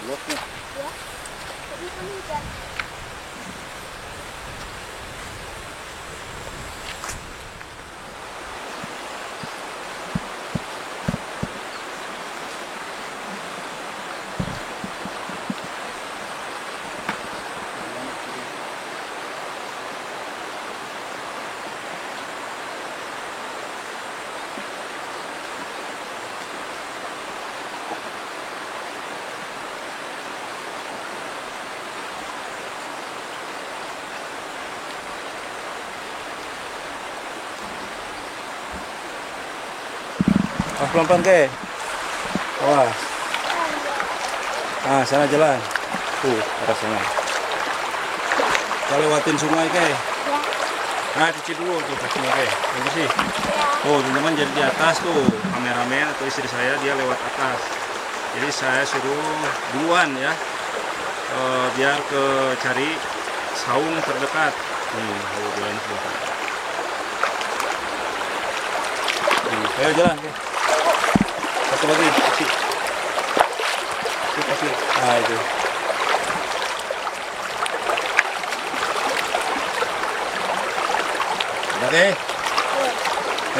bloknya. Ya. Jadi kan hujan. Pelan-pelan ke. Awas. Nah, sana jalan. Tuh, arah sana. Kita lewatin sungai ke. Ya. Nah, cuci dulu tuh kakinya ke. Bagus sih. Ya. Oh, teman-teman, jadi di atas tuh kameramen atau istri saya dia lewat atas. Jadi saya suruh duluan ya, biar ke cari saung terdekat. Nih, jalan sebentar. Ayo jalan ke. Satu lagi, kasih. Kasih. Nah, itu. Oke.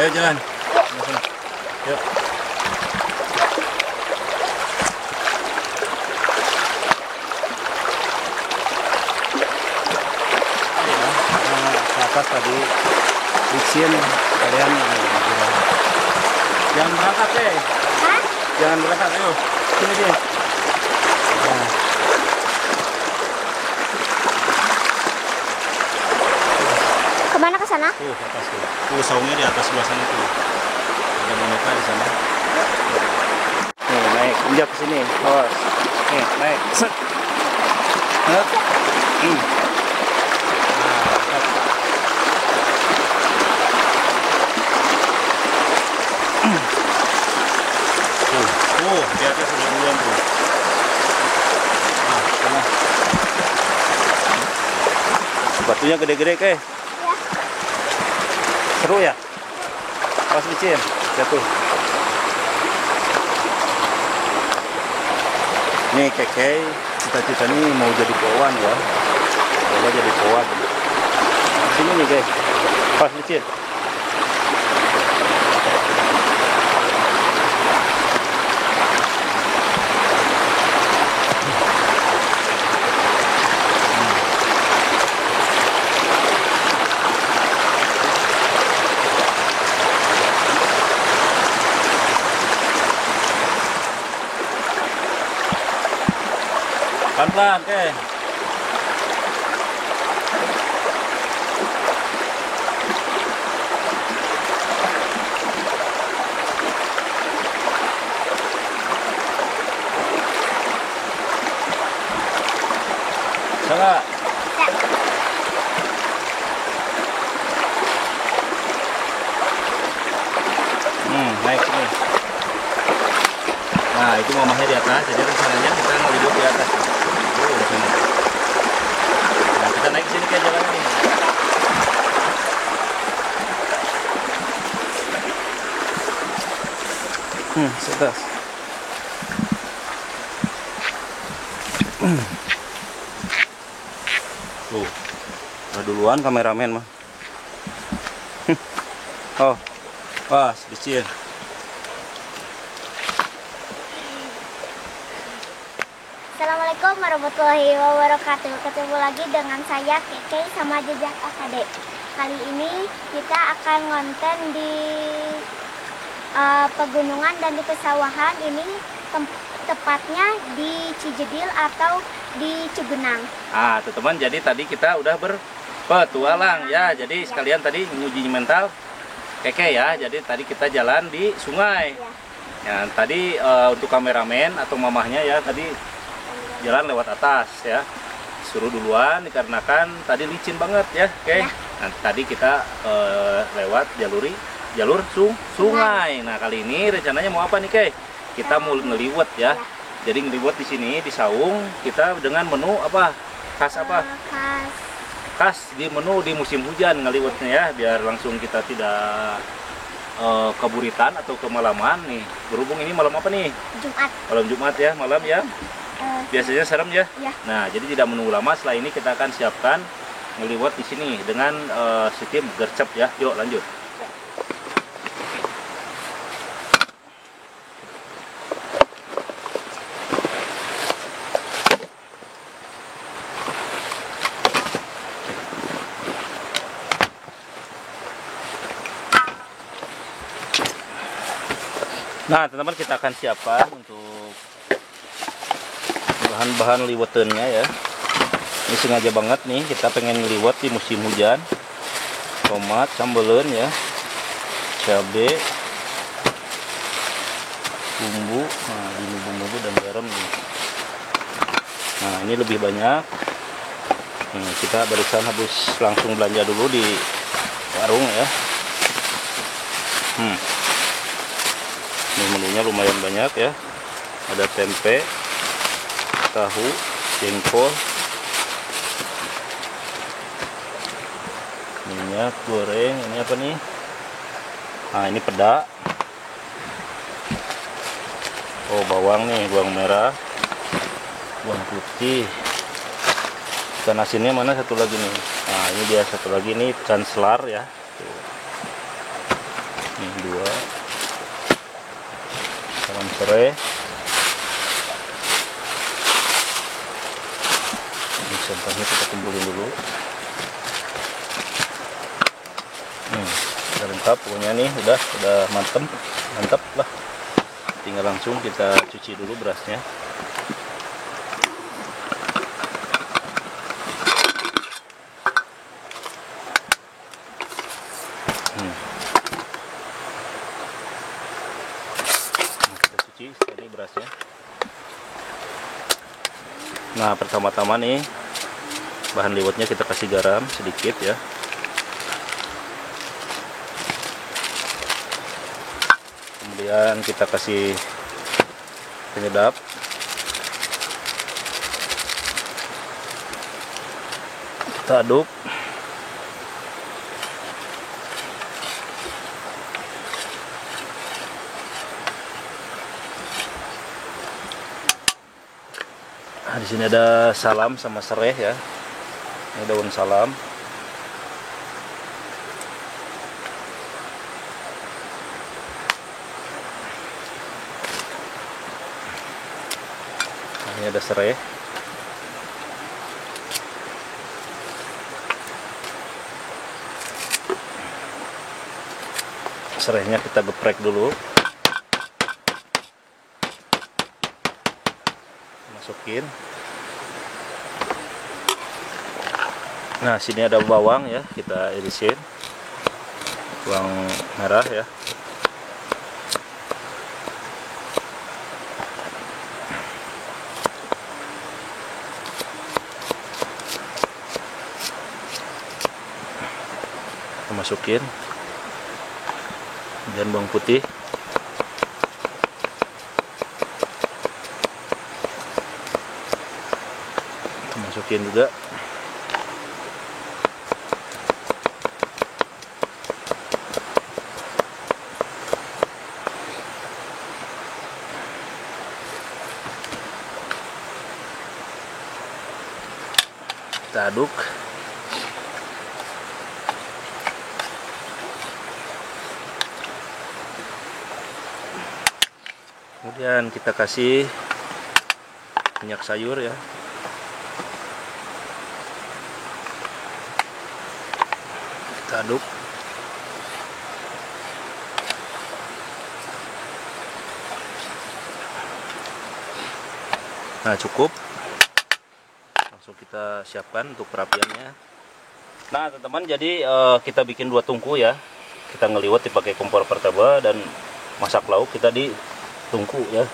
Ayo jalan. Yuk. Ke atas tadi licin kalian jangan berangkat deh. Hah? Jangan berangkat, ayo sini deh. Nah. Kemana ke sana? Tuh ke atas tuh. Tuh saungnya di atas sebelah sana tuh. Ada boneka di sana. Nih naik, injak ke sini. Awas. Nih naik. Set. Set. Tuh, di atas ada duluan tuh. Nah, sana. Batunya gede-gede ke. Ya. Seru ya? Pas licin, jatuh. Nih Keke, cita-cita nih mau jadi polwan ya. Coba jadi polwan. Sini nih guys, pas licin. Pelan-pelan, oke. Salah. Naik sini. Nah, itu mamahnya di atas, jadi rencananya kita mau duduk di atas. Nah, kita naik sini ke jalan ini. Setas. Tuh, udah duluan kameramen mah. Oh, pas, licin. Assalamualaikum warahmatullahi wabarakatuh. Ketemu lagi dengan saya Keke sama Jejak AKD. Kali ini kita akan ngonten di pegunungan dan di pesawahan. Ini tepatnya di Cijedil atau di Cugenang. Ah, teman-teman, jadi tadi kita udah berpetualang ya. Jadi sekalian tadi nguji mental Keke ya. Jadi tadi kita jalan di sungai. Ya, tadi untuk kameramen atau mamahnya ya tadi jalan lewat atas ya. Suruh duluan dikarenakan tadi licin banget ya. Oke. Nah, tadi kita lewat jalur sungai. Nah, kali ini rencananya mau apa nih, Kay? Kita mau ngeliwet ya. Jadi ngeliwet di sini di saung kita dengan menu apa? Khas apa? Khas di menu di musim hujan ngeliwetnya ya, biar langsung kita tidak keburitan atau kemalaman nih. Berhubung ini malam apa nih? Jumat. Malam Jumat ya, malam ya. Biasanya serem ya. Ya. Nah, jadi tidak menunggu lama. Setelah ini kita akan siapkan ngeliwat di sini dengan sistem gercep ya. Yuk lanjut. Nah, teman-teman, kita akan siapkan untuk bahan-bahan liwetannya ya. Ini sengaja banget nih, kita pengen liwet di musim hujan. Tomat, sambelun ya, cabai, bumbu. Nah, ini bumbu dan garam nih. Nah, ini lebih banyak. Kita barusan habis langsung belanja dulu di warung ya. Ini menunya lumayan banyak ya. Ada tempe, tahu, jengkol, minyak goreng. Ini apa nih? Nah, ini peda. Oh, bawang nih, bawang merah, bawang putih. Ikan asinnya mana satu lagi nih? Nah, ini dia satu lagi nih, ikan selar ya. Tuh. Ini 2. Salam serai. Ini sampahnya kita kumpulin dulu. Udah lengkap pokoknya nih, udah mantap lah. Tinggal langsung kita cuci dulu berasnya. Ini berasnya. Nah, pertama-tama nih bahan liwetnya kita kasih garam sedikit ya. Kemudian kita kasih penyedap. Kita aduk. Nah, di sini ada salam sama serai ya. Ini daun salam. Nah, ini ada serai. Serainya kita geprek dulu. Masukin. Nah, sini ada bawang ya, kita irisin. Bawang merah ya. Kita masukin. Kemudian bawang putih. Kita masukin juga. Kita aduk. Kemudian kita kasih minyak sayur ya. Kita aduk. Nah, cukup. Langsung kita siapkan untuk perapiannya. Nah, teman-teman, jadi kita bikin 2 tungku ya. Kita ngeliwet dipakai kompor pertama, dan masak lauk kita di tungku ya.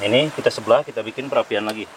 Ini kita sebelah, kita bikin perapian lagi.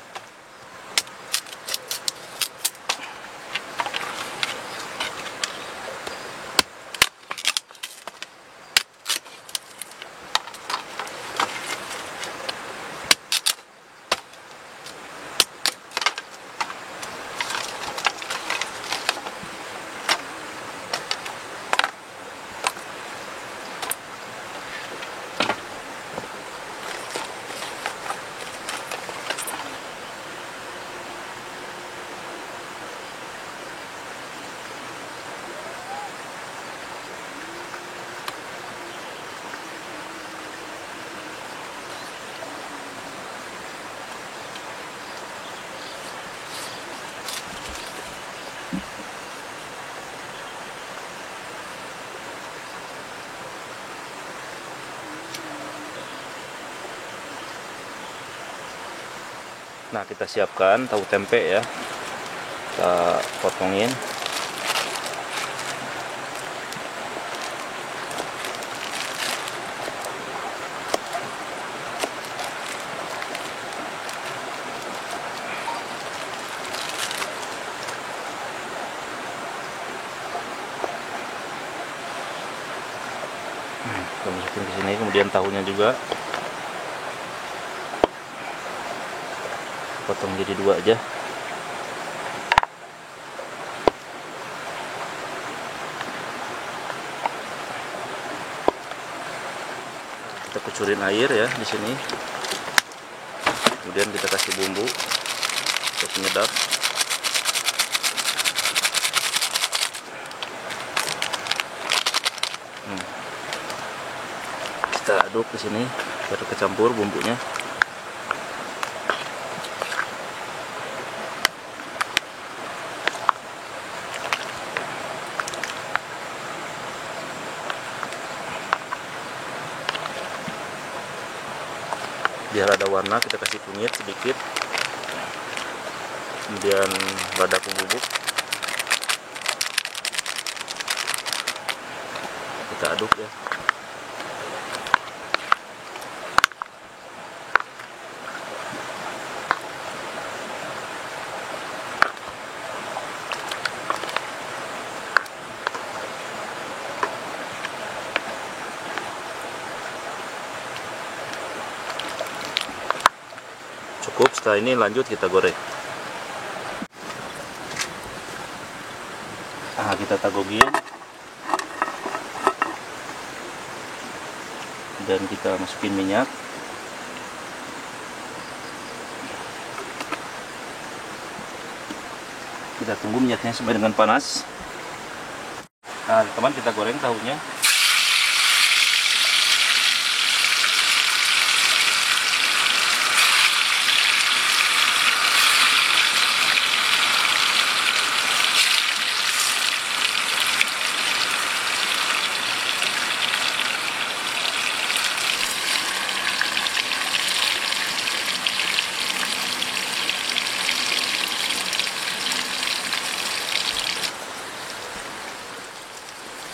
Nah, kita siapkan tahu tempe ya. Kita potongin. Kita masukin ke sini, kemudian tahunya juga potong jadi 2 aja. Kita kucurin air ya di sini. Kemudian kita kasih bumbu untuk penyedap. Kita aduk di sini biar kecampur bumbunya. Biar ada warna, kita kasih kunyit sedikit, kemudian lada bubuk, kita aduk ya. Cukup, setelah ini lanjut kita goreng. Nah, kita tagogin dan kita masukin minyak. Kita tunggu minyaknya sampai dengan panas. Nah, teman, kita goreng tahunya.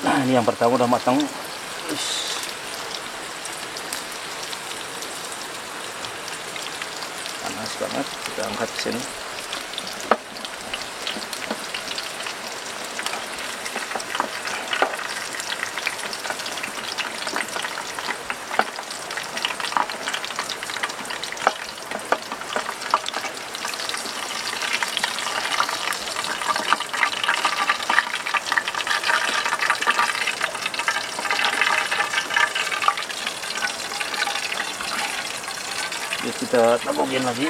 Nah, ini yang pertama udah matang. Panas banget, kita angkat ke sini. Terus kita tabungin lagi.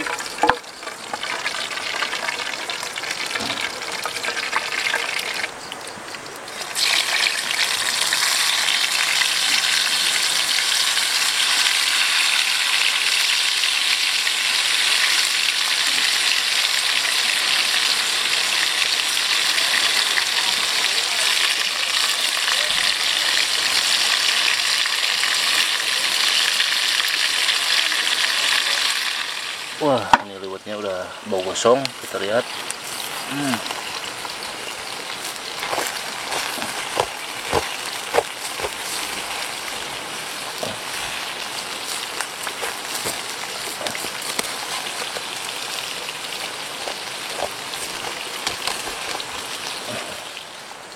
Wah, ini liwetnya udah bau gosong, kita lihat.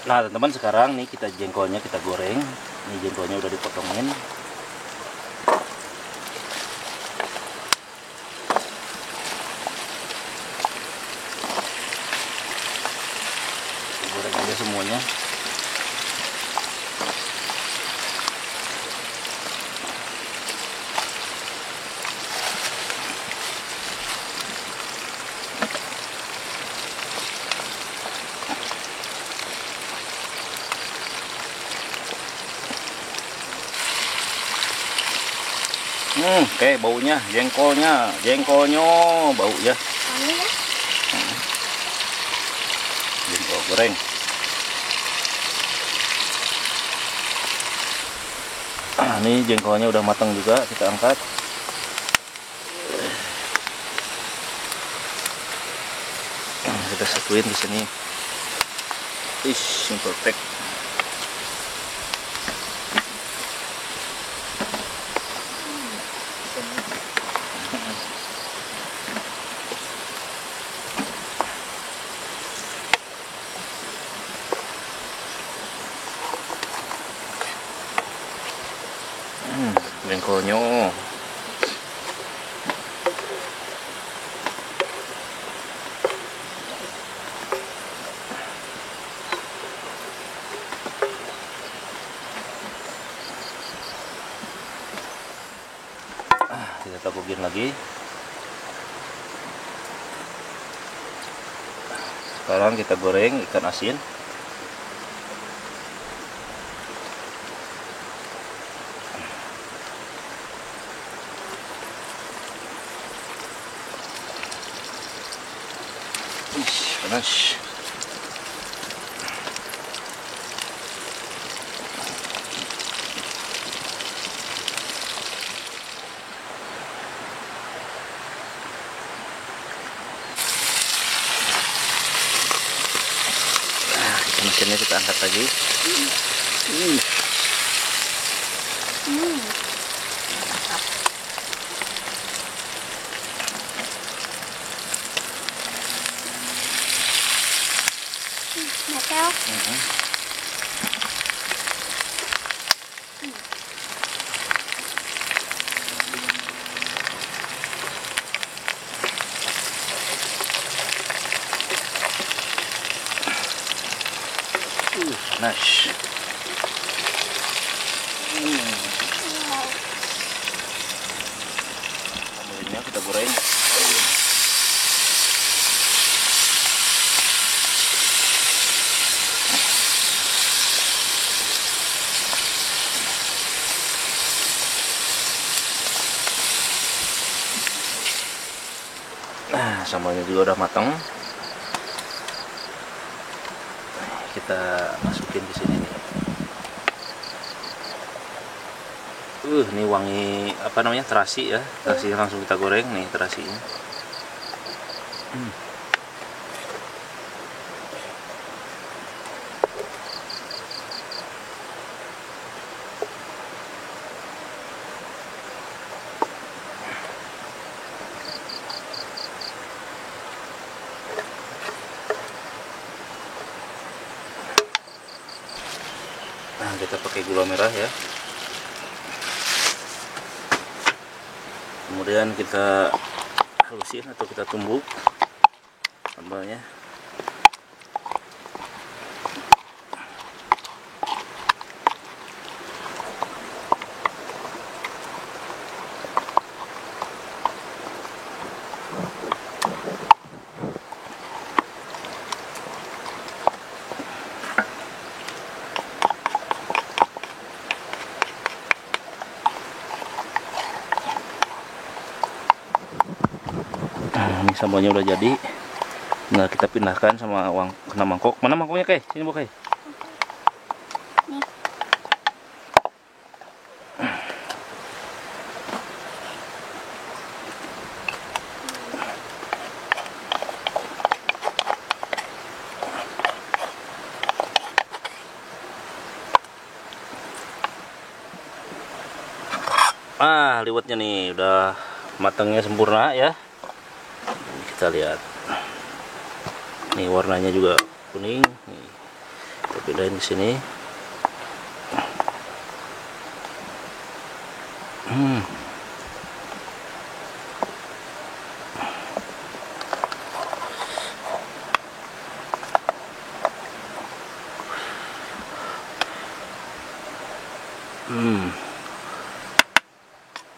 Nah, teman-teman, sekarang nih kita jengkolnya kita goreng. Ini jengkolnya udah dipotongin. Goreng aja semuanya. Oke, baunya, jengkolnya bau ya. Jengkol goreng. Ini jengkolnya udah matang juga, kita angkat. satuin di sini. Yang perfect. Jengkolnya. Kita tabukin lagi. Sekarang kita goreng ikan asin. Panas. Ikan asinnya kita angkat lagi. Metel. Panas. Sambelnya kita goreng. Nah, sambalnya juga udah matang. Kita masukin di sini nih. Ini wangi apa namanya, terasi ya. Terasinya langsung kita goreng nih terasinya. Nah, kita pakai gula merah ya. Kemudian kita halusin atau kita tumbuk sambalnya. Ini sambalnya udah jadi. Nah, kita pindahkan sama kena mangkok. Mana mangkoknya, Kay? Sini, Bu, Kay. Nih. Liwetnya nih udah matangnya sempurna ya. Kita lihat. Nih warnanya juga kuning. Nih, kita bedain di sini.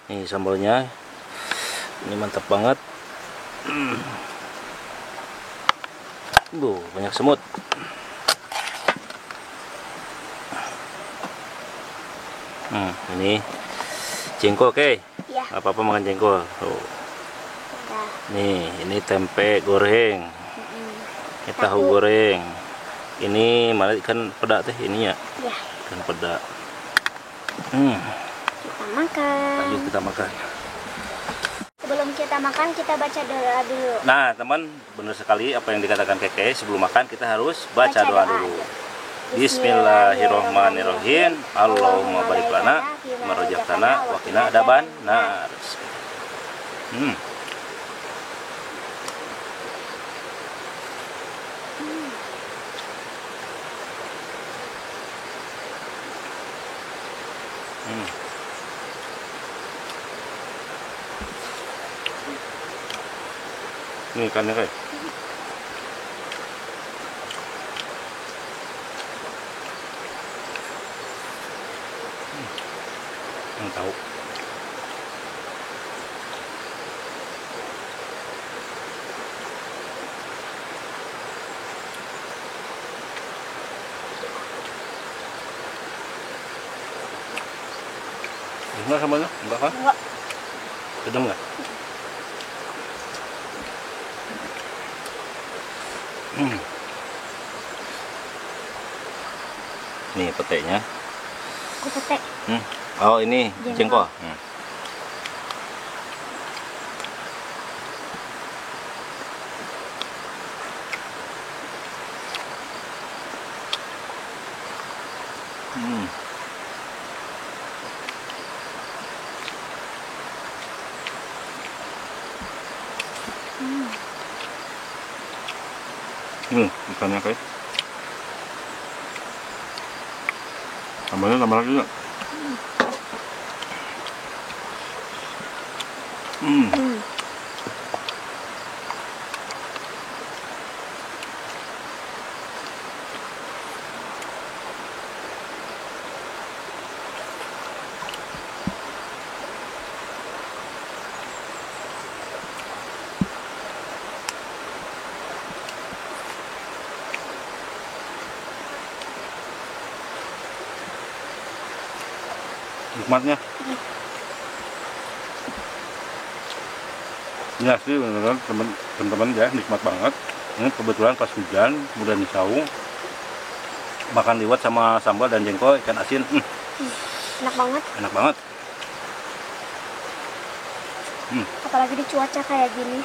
Nih sambalnya, ini mantap banget. Banyak semut. Ini jengkol, Oke. Ya. Apa-apa makan jengkol. Tuh. Nih, ini tempe goreng. Ini tahu goreng. Ini mana ikan peda teh ininya? Ya. Ikan peda. Kita makan. Lanjut kita makan. Sebelum kita makan, kita baca doa dulu. Nah, teman, benar sekali apa yang dikatakan Keke. Sebelum makan kita harus baca doa dulu. Bismillahirrahmanirrahim. Allahumma barik lana fima razaqtana wa qina adzaban nar. Ini ikannya kayak. Tahu. Enggak sambalnya? Enggak kan? Enggak. Sedang enggak? Nih petenya. Aku petek. Oh ini jengkol. Ikannya kayak. Sambalnya tambah lagi nggak? Nikmatnya. Ini asli beneran teman-teman ya, nikmat banget. Ini kebetulan pas hujan, kemudian disaung, makan liwet sama sambal dan jengkol ikan asin. Enak banget. Enak banget. Apalagi di cuaca kayak gini.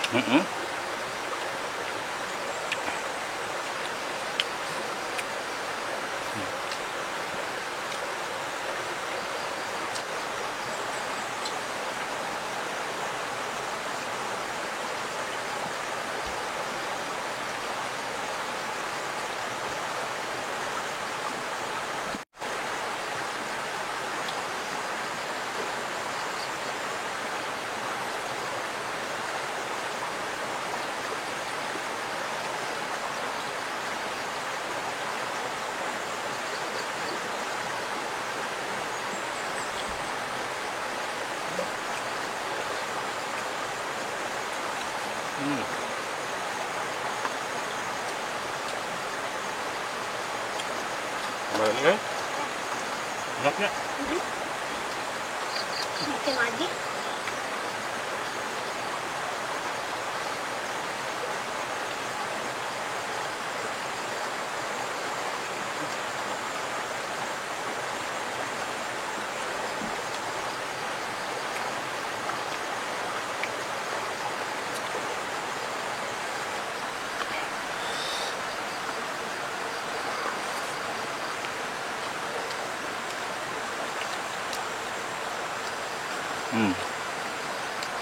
Enaknya? Makin lagi.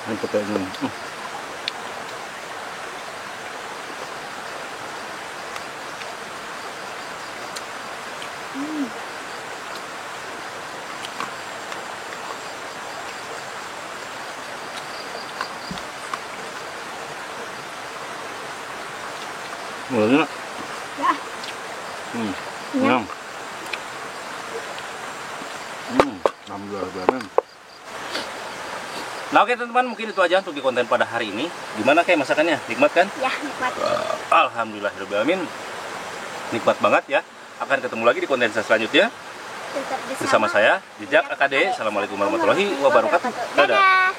Ini petenya. Mulanya? Ya. Nyam. Alhamdulillah banget. Nah oke teman-teman, mungkin itu aja untuk di konten pada hari ini. Gimana kayak masakannya? Nikmat kan? Ya, nikmat. Alhamdulillahirobbilalamin. Nikmat banget ya. Akan ketemu lagi di konten saya selanjutnya. Tetap Bersama saya, Jejak AKD. Assalamualaikum warahmatullahi wabarakatuh. Dadah.